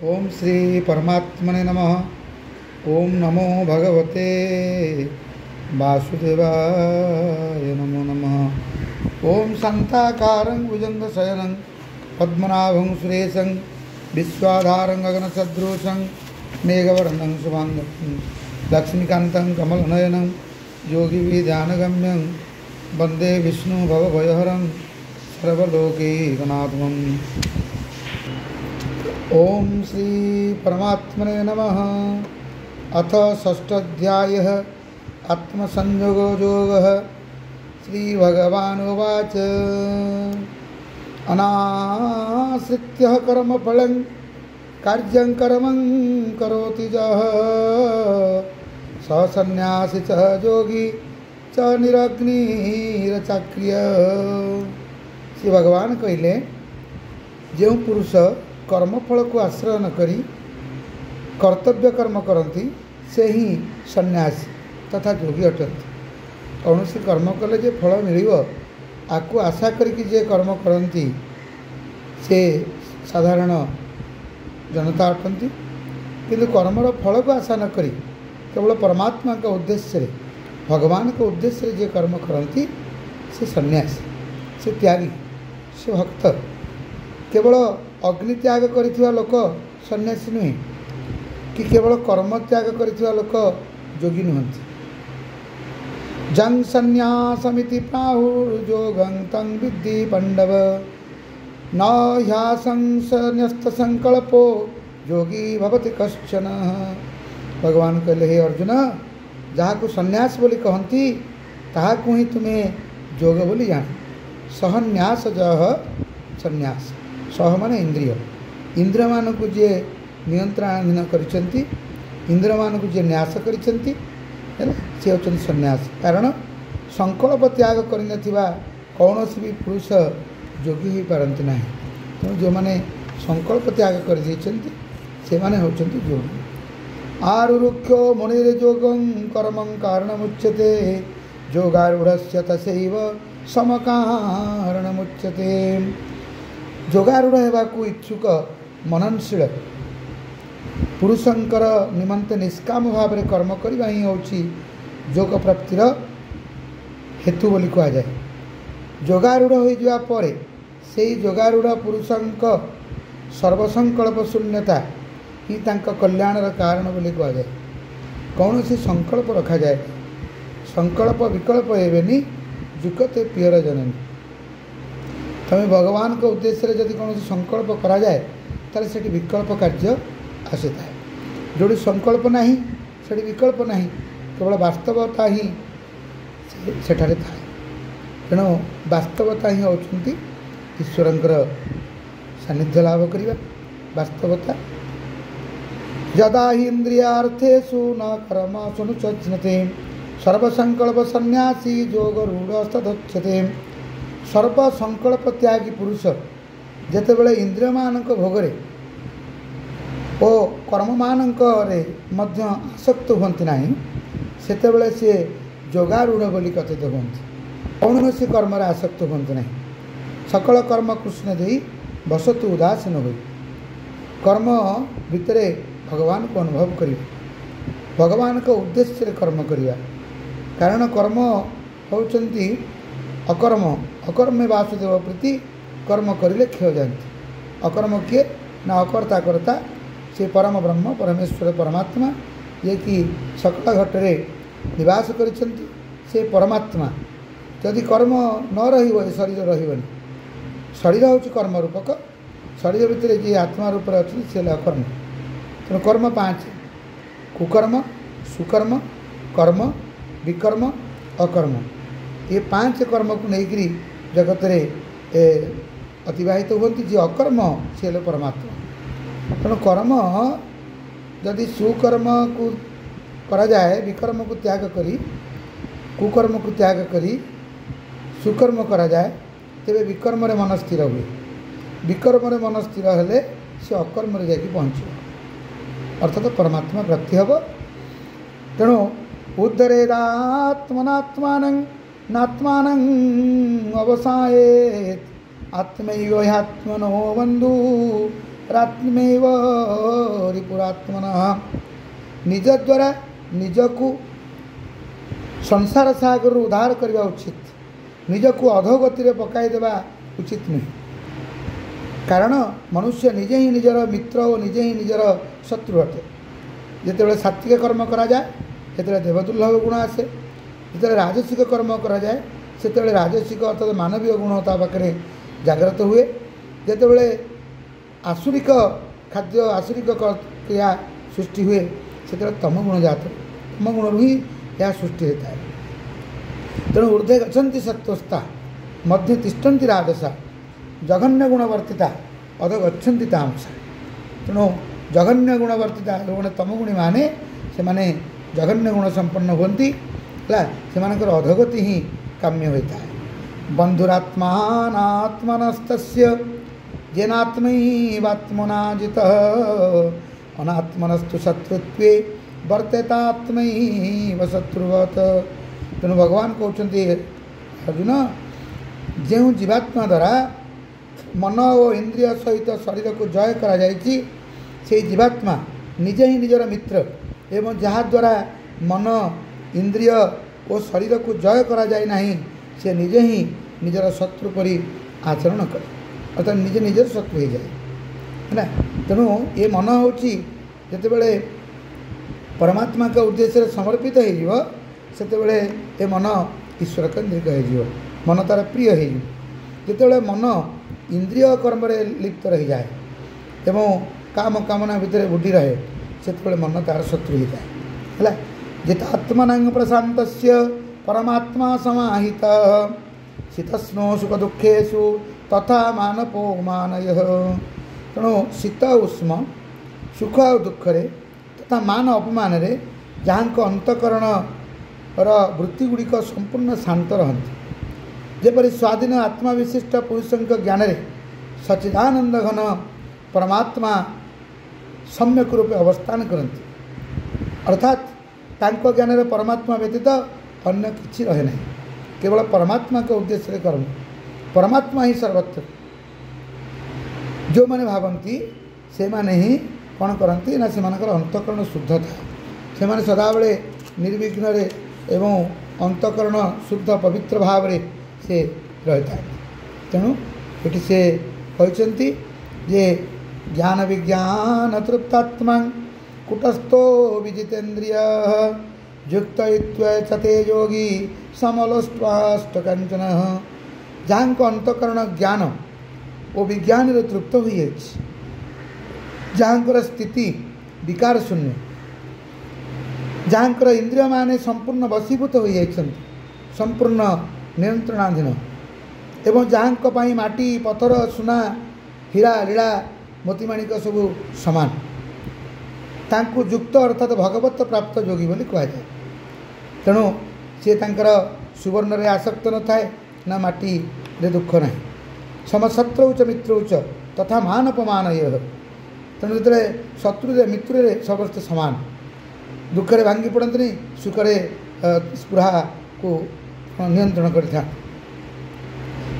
ओम श्री परमात्मने नमः। ओम नमो भगवते वासुदेवाय नमो नमः। ओम शांताकारं भुजंगशयनं पद्मनाभं सुरेशं विश्वाधारं गगनसदृशं मेघवर्णं शुभांगं लक्ष्मीकान्तं कमलनयनं योगिविध्यानगम्यं वन्दे विष्णु भवभयहरं सर्वलोकैकनाथम्। ओम श्री परमात्मने नमः। अथ षष्ठाध्यायः आत्मसंयोगो योगः। श्री भगवानुवाच अनाश्रित्य कर्मफलं कार्यं कर्मं करोति यः स सन्न्यासी च योगी च निरग्निरचक्रिय। श्री भगवान कहले जो पुरुष कर्मफल को आश्रय न करी कर्तव्य कर्म करती से ही सन्यासी तथा योगी अटंती। कौन सी कर्म कले जे फल मिल आपको आशा करिकी जे कर्म करती से साधारण जनता अटंती। किंतु कर्मर फल को आशा न करी केवल परमात्मा का उद्देश्य रे भगवान के उद्देश्य जे कर्म करती से सन्यासी, से त्यागी, से भक्त। केवल अग्नि त्याग करिथिवा लोक सन्यासी नुहे कि केवल कर्म त्याग करिथिवा लोक योगी नुहंती। जं सन्यासमिति प्राहुर्योगं तं विद्धि पांडव न ह्यासंन्यस्त संकल्पो योगी भवति कश्चन। भगवान कहले हे अर्जुन, जहाँ को सन्यास बोली कहती ताहा को ही तुम्हें योग बोली जान। सहन्यास जह सन्यास सह माने इंद्रिय, इंद्रिय मान को जे नियंत्रणाधीन करिसेंती, इंद्रिय मान को जे न्यास करिसेंती से होचन सन्यास। कारण संकल्प त्याग करनथिबा कौनसी भी पुरुष योगी हो पारंती नाही। तो जो माने संकल्प त्याग कर देछंती से माने होचंती योगी। आरुरुक्षो मुनिर्योगं कर्मं कारणमुच्यते योगारूढ़स्य तस्यैव समकारणमुच्यते। योगारूढ़ हेबाकु इच्छुक मननशील पुरुषंकर निमंते निष्काम भाव में कर्म करवा ही होची योग प्राप्तिर हेतु बोली कहा जाए। योगारूढ़ हो जावा परे से योगारूढ़ पुरुषंक सर्वसंकल्प शून्यता ही तांका कल्याणर कारण बोली कहा जाए। कौन सी संकल्प रखा जाए, संकल्प विकल्प हेबेनी जुकते पियर जननी। तमें भगवान के उद्देश्य रे यदि कौन संकल्प करा जाए ताले सेठी विकल्प कार्य आसी था। जोड़ी संकल्प नहीं सेठी विकल्प नहीं, केवल वास्तवता ही सेठारे था। तेणु वास्तवता ही होचंती ईश्वरंकर सानिध्य लाभ करिबा। वास्तवता यदा हि इंद्रियार्थेषु न कर्म सुनुचज्ञते सर्वसंकल्प सन्यासी योगरूढ़स्तदुच्यते। सर्वसंकल्प त्यागी पुरुष जेतेबेले इंद्रिय मानक भोगरे ओ कर्म मानक रे मध्य आसक्त हुअन्ति नाही सेतेबेले से योगारूढ़ बोली कथित हुअन्ति। कौनसी कर्म रे आसक्त हुअन्ति नाही। सकल कर्म कृष्ण देई बसतु उदासीन होई। कर्म भितरे भगवान को अनुभव करिबा, भगवान के उद्देश्य रे कर्म करिबा। कारण कर्म होचंती अकर्म, अकर्मे वासुदेव प्रीति। कर्म करिले क्षय जाती। अकर्म किए ना अकर्ता कर्ता से परम ब्रह्म परमेश्वर परमात्मा ये कि सकल घटरे निवास करिसेंती से परमात्मा। यदि कर्म न रहिबो शरीर रहिबनी। शरीर होची कर्म रूपक, शरीर भितर जे आत्मा रूप अच्छी से अकर्म। तेणु कर्म पाँच, कुकर्म, सुकर्म, कर्म, विकर्म, अकर्म। ये पांच कर्म को लेकर जगत रे अतिवाहित होती। जी अकर्म से परमात्मा। तेणु कर्म यदि सुकर्म को करा जाए, विकर्म को त्याग करी, कुकर्म को त्याग करी सुकर्म करा जाए, तेरे विकर्म रे मन स्थिर हुए। विकर्म रे मन स्थिर हेले से अकर्म रे जाकि पहुँच अर्थात परमात्मा प्राप्ति हम। तेणु उद्धरेदात्मनात्मानं नात्मानं अवसायेत् आत्मैव ह्यात्मनो बन्धु रात्मेव रिपुरात्मनः निज द्वारा निजकू संसार सागर उद्धार करने उचित, निजकू अधोगति पकाई देवा उचित नहीं। कारण मनुष्य निजे ही निजर मित्र और निजे ही निजर शत्रु अटे। जिते सात्विक कर्म करा जाए से देवदुर्लभ गुण आसे, जिते राजसिक कर्म करा जाए से राजसिक अर्थात मानवीय गुण ता पाखे जागृत हुए। जिते आसुरिक खाद्य आसुरिक क्रिया सृष्टि हुए से तम गुण जात, तम गुण ही यह सृष्टि होता है। तेणु ऊर्ध्वे गच्छन्ति सत्त्वस्था मध्य तिष्ठन्ति राजसा जघन्य गुणवर्तिता अध गच्छन्ति तामसा। तेणु जघन्य गुणवर्तिता जो तमगुणी माने से माने जघन्य गुण संपन्न होती से अधोगति ही काम्य होता है। बंधुरात्मात्मनस्तस्य येनात्मैवात्मना जितः अनात्मनस्तु शत्रुत्वे वर्तेतात्मैव शत्रुवत्। तेणु भगवान कहते अर्जुन जो जीवात्मा द्वारा मन और इंद्रिय सहित शरीर को जय करा जायछि से जीवात्मा निजे ही निजर मित्र एवं जहाँ द्वारा मन इंद्रिय और शरीर को जय करा जाए नहीं से निजे ही निजर शत्रु परि आचरण करे, अर्थात निजे निजर शत्रु हो जाए है ना। तेणु ये मन होची जेतेबेले परमात्मा के उद्देश्य समर्पित हो सेतेबेले ए मन ईश्वर केन्द्रिक हो, मन तार प्रिय हो। जितेबेले मन इंद्रिय कर्म लिप्त रही जाए एवं काम कामना भितर बुद्धि रहे से मन तार शत्रु हो जाए है। जितात्मना प्रशांत परमात्मा समाहित शीतस्नो सुख दुखेशु तथा मानपो मानय। तेणु शीत उष्म सुख और दुख तथा मान अपमान जहाँ अंतकरण वृत्ति गुड़िक संपूर्ण शांत रहती। जेपरी स्वाधीन आत्मा विशिष्ट पुरुषों ज्ञान सच्चिदानंद घन परमात्मा सम्यक रूपे अवस्थान करती, अर्थात तांको ज्ञान परमात्मा व्यतीत अन्य किछि रहे नहीं, केवल परमात्मा के उद्देश्य कर्म, परमात्मा ही सर्वत्र। जो मैंने भावती से माने ही कौन करती ना से अंतकरण शुद्ध था, से माने सदाबले निर्विघ्न एवं अंतकरण शुद्ध पवित्र भाव से रहता है। तेणु ये से कहते जे ज्ञान विज्ञान तृप्तात्मा कुटस्थो विजितेन्द्रिय युक्त चते योगी समलोष्टाष्ट कंचन। जहाँ अंतकरण ज्ञान और विज्ञान तृप्त हो जहाँ स्थिति विकार शून्य, जहाँ इंद्रिय माने संपूर्ण वशीभूत हो संपूर्ण नियंत्रणाधीन एवं जहाँ माटी पत्थर सुना हीरा लीला मोतीमाणिक सब समान तांकु युक्त अर्थात भगवत प्राप्त योगी बोली कह जाए। तेणु सी तांकर सुवर्ण रे आसक्त न थाए ना माटी रे दुख ना समशत्रु च मित्रु च तथा मान अपमान। तेणु जो शत्रु मित्र समस्त समान, दुखरे भांगी पड़ती सुखरे स्पृहा को नियंत्रण करता।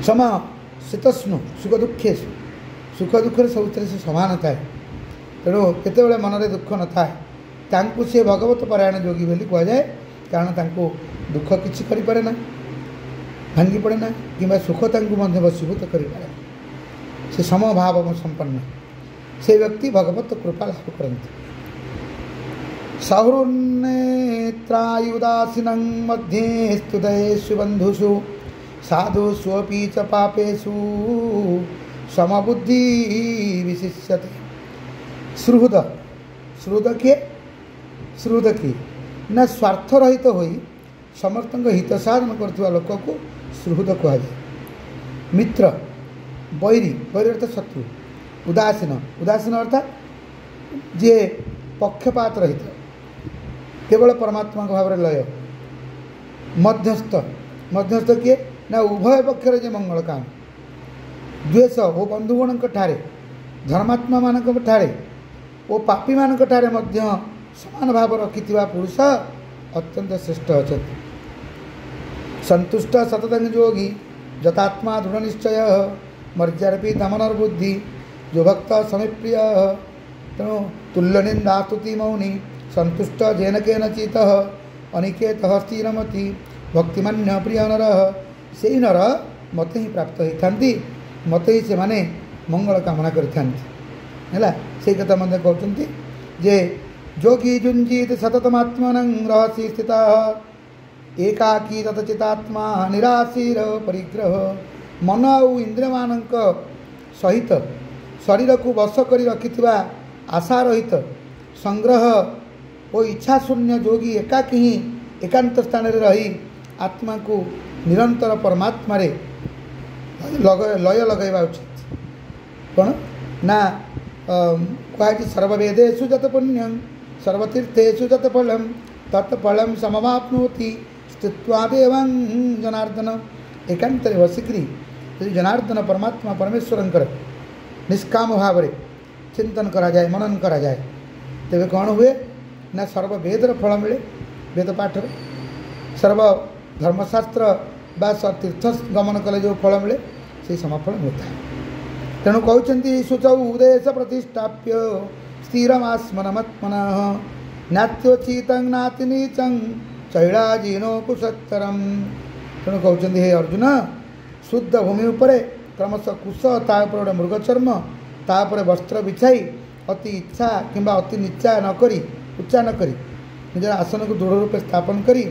सम शीतस्नु सुख दुखेशु, सुख दुखे सब से समान थाए। तेणु केतबेले मन में दुख न थाए तांकु से भगवत परायण योगी बोली कह जाए, कारण तांकु दुख किछि करि पारे ना, भांगी पड़े ना कि सुख तांकु मध्य वशीभूत करि पारे। से समभाव संपन्न से व्यक्ति भगवत कृपा लाभ करते। सहुर्नेत्रायुदासीनं मध्ये स्तुतेषु बन्धुषु साधुषु अपि च पापेषु समबुद्धि विशिष्यते। सुहृद सुहृद किए सुहृद की ना स्वार्थ रहित होई समस्त हित साधन करथिबा लोक को सुहृद कह जाए। मित्र बैरी बैरी अर्थात शत्रु, उदासीन उदासीन अर्थात जे पक्षपात रहित केवल परमात्मा भाव में लय। मध्यस्थ मध्यस्थ किए ना उभय पक्षर जे मंगल काम द्वेष वो बंधुगण ठारे धर्मात्मा मान ठारे वो पापी मान ठारे मध्य समान भाव रखिथिबा पुरुष अत्यंत श्रेष्ठ अच्छा। संतुष्ट सततं योगी जतात्मा दृढ़ निश्चय मर्यादपि दमनर्बुद्धि जो भक्त समिप्रिय तेणु तुल्यनिंदास्तुति मौनी संतुष्ट जेन केनचित अनिकेत स्थिरमति भक्तिमान्य प्रिय नर से नर मत ही प्राप्त होती मत ही से माने मंगल कामना करा से कथा मध्य कहते जे जोगी जुंजीत सततमात्मन रहसी स्थित एकाकी ततचितात्मा निराशीर परिग्रह मन और इंद्रिय मान सहित शरीर को वश कर रखि आशा रहित संग्रह और इच्छा शून्य जोगी एकाकी ही एकांत स्थान रही आत्मा को निरंतर परमात्मा रे लय लगेगा उचित कौन ना कहे सर्ववेदेषु जत पुण्यं सर्वतीर्थेषु जत फलम तत्फलम समवाप्नोति स्थित्वादेवं जनार्दन एकांत बसिकी यदि जनार्दन परमात्मा परमेश्वर निष्काम भाव में चिंतन करा जाए मनन करा जाए तेरे कौन हुए ना सर्ववेदर फल मिले वेद पाठ सर्व धर्मशास्त्र बा तीर्थ गमन कले जो फल मिले से समफल मिलता है तेणु कहते शुचौ उदेश प्रतिष्ठाप्य स्थिरमास्मनमत्मन नात्योचितं नाति नीचं चैलाजीनो कुशत्तरम तेणु कहते हे अर्जुन शुद्ध भूमि उपरे क्रमशः कुश तापर गोटे मृगचर्म तापर वस्त्र बिछाई अति इच्छा किंबा अति निच्चा न करी उच्चा न करी निजर आसन को दृढ़ रूपे स्थापन करी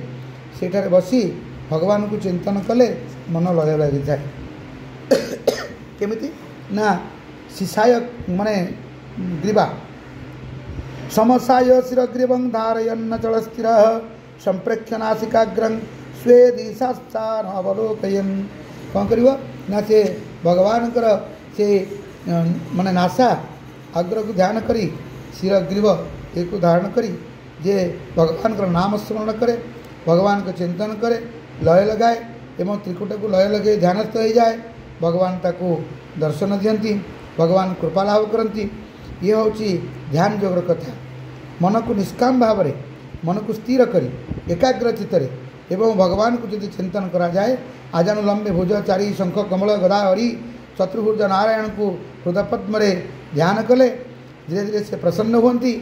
सेठारे बसी भगवान को चिंतन कले मन लय लगी जाए केमिति ना शिशाय माने ग्रीवा समसाय शिरग्रीवं धारयन्न चल स्थिर संप्रेक्ष्य नासिकाग्रं स्वे दिशास्तान अवलोकयन् कौन कर ना से भगवान से माने नासा अग्र को ध्यान करी शिरग्रीव एक धारण करी जे भगवान का नाम स्मरण करे भगवान को चिंतन करे लय लगाए एवं त्रिकुट को लय लगे ध्यानस्थ हो जाए भगवान ताको दर्शन दियंती भगवान कृपा लाभ करती ये हूँ ध्यान जोगर कथा मन को निष्काम भाव में मन को स्थिर करी एकाग्र चित्तरे एवं भगवान को यदि चिंतन करा जाए आजानुलंबे भुज चारी शंख कमल गदा हरि चतुर्भुज नारायण को हृदय पद्म ध्यान कले धीरे धीरे से प्रसन्न होती